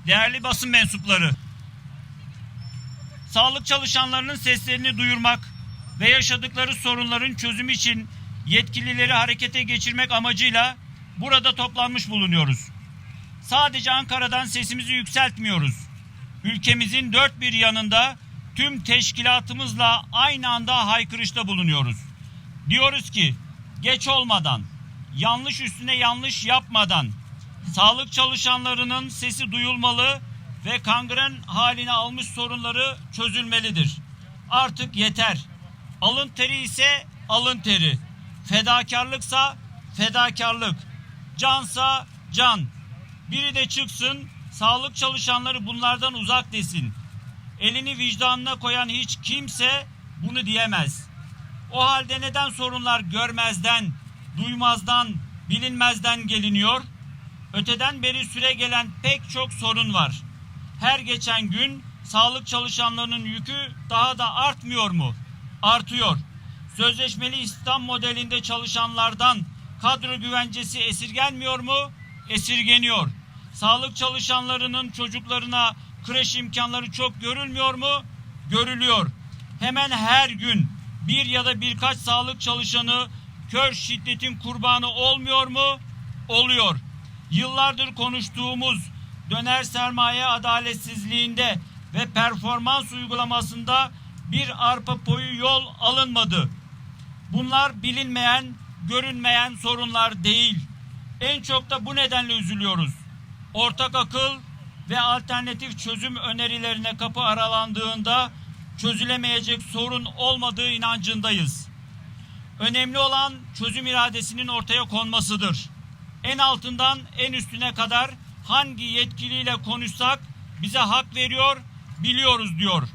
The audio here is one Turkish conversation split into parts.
değerli basın mensupları, sağlık çalışanlarının seslerini duyurmak ve yaşadıkları sorunların çözümü için yetkilileri harekete geçirmek amacıyla burada toplanmış bulunuyoruz. Sadece Ankara'dan sesimizi yükseltmiyoruz. Ülkemizin dört bir yanında tüm teşkilatımızla aynı anda haykırışta bulunuyoruz. Diyoruz ki geç olmadan, yanlış üstüne yanlış yapmadan sağlık çalışanlarının sesi duyulmalı ve kangren haline almış sorunları çözülmelidir. Artık yeter. Alın teri ise alın teri, fedakarlıksa fedakarlık, cansa can. Biri de çıksın, sağlık çalışanları bunlardan uzak desin. Elini vicdanına koyan hiç kimse bunu diyemez. O halde neden sorunlar görmezden, duymazdan, bilinmezden geliniyor? Öteden beri süre gelen pek çok sorun var. Her geçen gün sağlık çalışanlarının yükü daha da artmıyor mu? Artıyor. Sözleşmeli istihdam modelinde çalışanlardan kadro güvencesi esirgenmiyor mu? Esirgeniyor. Sağlık çalışanlarının çocuklarına kreş imkanları çok görülmüyor mu? Görülüyor. Hemen her gün bir ya da birkaç sağlık çalışanı kör şiddetin kurbanı olmuyor mu? Oluyor. Yıllardır konuştuğumuz döner sermaye adaletsizliğinde ve performans uygulamasında bir arpa boyu yol alınmadı. Bunlar bilinmeyen, görünmeyen sorunlar değil. En çok da bu nedenle üzülüyoruz. Ortak akıl ve alternatif çözüm önerilerine kapı aralandığında çözülemeyecek sorun olmadığı inancındayız. Önemli olan çözüm iradesinin ortaya konmasıdır. En altından en üstüne kadar hangi yetkiliyle konuşsak bize hak veriyor, biliyoruz diyor.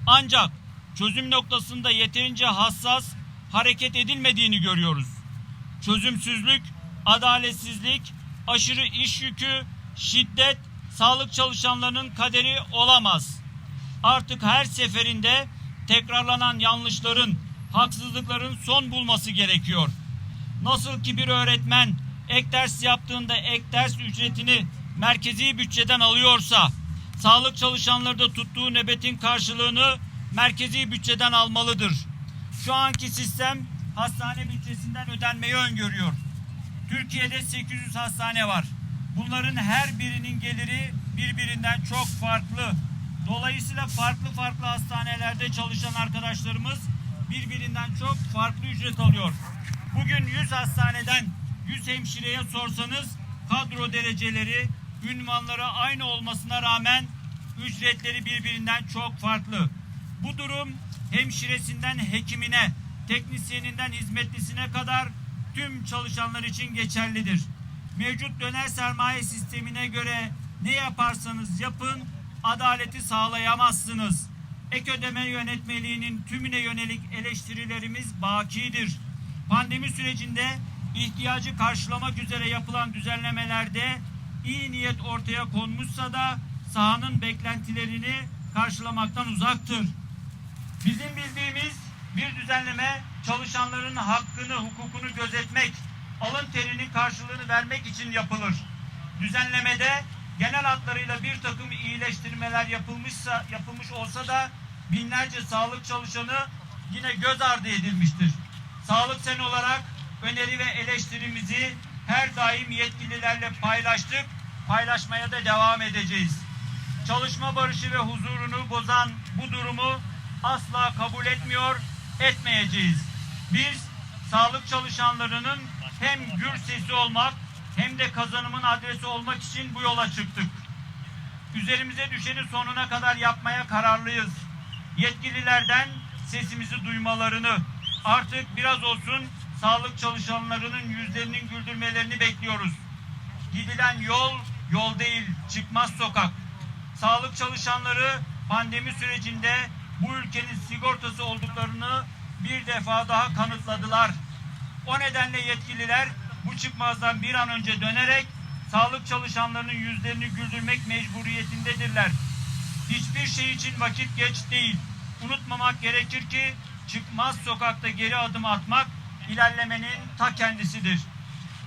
Ancak çözüm noktasında yeterince hassas hareket edilmediğini görüyoruz. Çözümsüzlük, adaletsizlik, aşırı iş yükü, şiddet sağlık çalışanlarının kaderi olamaz. Artık her seferinde tekrarlanan yanlışların, haksızlıkların son bulması gerekiyor. Nasıl ki bir öğretmen ek ders yaptığında ek ders ücretini merkezi bütçeden alıyorsa, sağlık çalışanları da tuttuğu nöbetin karşılığını merkezi bütçeden almalıdır. Şu anki sistem hastane bütçesinden ödenmeyi öngörüyor. Türkiye'de 800 hastane var. Bunların her birinin geliri birbirinden çok farklı. Dolayısıyla farklı hastanelerde çalışan arkadaşlarımız birbirinden çok farklı ücret alıyor. Bugün 100 hastaneden 100 hemşireye sorsanız kadro dereceleri, ünvanları aynı olmasına rağmen ücretleri birbirinden çok farklı. Bu durum hemşiresinden hekimine, teknisyeninden hizmetlisine kadar tüm çalışanlar için geçerlidir. Mevcut döner sermaye sistemine göre ne yaparsanız yapın adaleti sağlayamazsınız. Ek ödeme yönetmeliğinin tümüne yönelik eleştirilerimiz bakidir. Pandemi sürecinde ihtiyacı karşılamak üzere yapılan düzenlemelerde iyi niyet ortaya konmuşsa da sahanın beklentilerini karşılamaktan uzaktır. Bizim bildiğimiz bir düzenleme çalışanların hakkını, hukukunu gözetmek, alın terinin karşılığını vermek için yapılır. Düzenlemede genel hatlarıyla bir takım iyileştirmeler yapılmış olsa da binlerce sağlık çalışanı yine göz ardı edilmiştir. Sağlık Sen olarak öneri ve eleştirimizi her daim yetkililerle paylaştık, paylaşmaya da devam edeceğiz. Çalışma barışı ve huzurunu bozan bu durumu asla kabul etmiyor, etmeyeceğiz. Biz sağlık çalışanlarının hem gür sesi olmak hem de kazanımın adresi olmak için bu yola çıktık. Üzerimize düşeni sonuna kadar yapmaya kararlıyız. Yetkililerden sesimizi duymalarını, artık biraz olsun sağlık çalışanlarının yüzlerinin güldürmelerini bekliyoruz. Gidilen yol, yol değil, çıkmaz sokak. Sağlık çalışanları pandemi sürecinde bu ülkenin sigortası olduklarını bir defa daha kanıtladılar. O nedenle yetkililer bu çıkmazdan bir an önce dönerek sağlık çalışanlarının yüzlerini güldürmek mecburiyetindedirler. Hiçbir şey için vakit geç değil. Unutmamak gerekir ki çıkmaz sokakta geri adım atmak ilerlemenin ta kendisidir.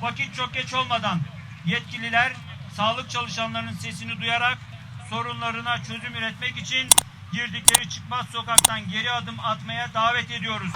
Vakit çok geç olmadan yetkililer sağlık çalışanlarının sesini duyarak sorunlarına çözüm üretmek için girdikleri çıkmaz sokaktan geri adım atmaya davet ediyoruz.